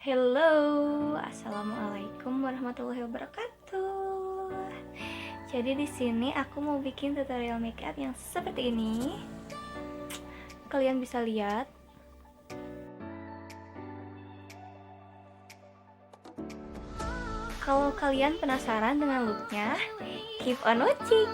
Hello, assalamualaikum warahmatullahi wabarakatuh. Jadi di sini aku mau bikin tutorial makeup yang seperti ini. Kalian bisa lihat. Kalau kalian penasaran dengan looknya, keep on watching.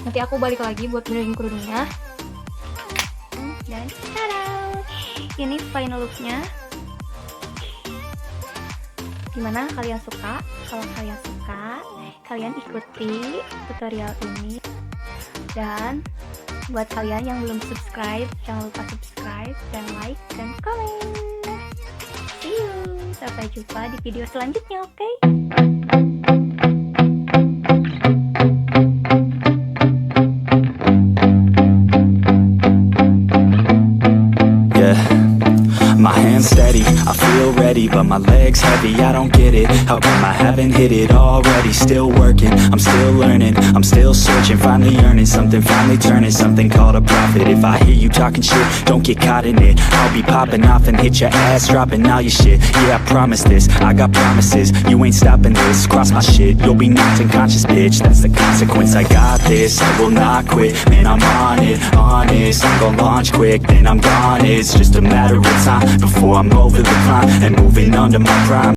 Nanti aku balik lagi buat benerin kerudungnya. Dan tada, ini final looknya. Gimana kalian suka? Kalau kalian suka, kalian ikuti tutorial ini. Dan buat kalian yang belum subscribe, jangan lupa subscribe dan like dan komen. See you, sampai jumpa di video selanjutnya, oke? My hands steady, I feel ready, but my legs heavy, I don't get it. How come I haven't hit it already? Still working, I'm still learning, I'm still searching, finally earning something, finally turning something called a profit. If I hear you talking shit, don't get caught in it. I'll be popping off and hit your ass, dropping all your shit. Yeah, I promise this, I got promises, you ain't stopping this. Cross my shit, you'll be knocked unconscious, bitch. That's the consequence, I got this, I will not quit. Man, I'm on it, honest, I'm gon' launch quick, then I'm gone. It's just a matter of time before I'm over the climb and moving under my prime.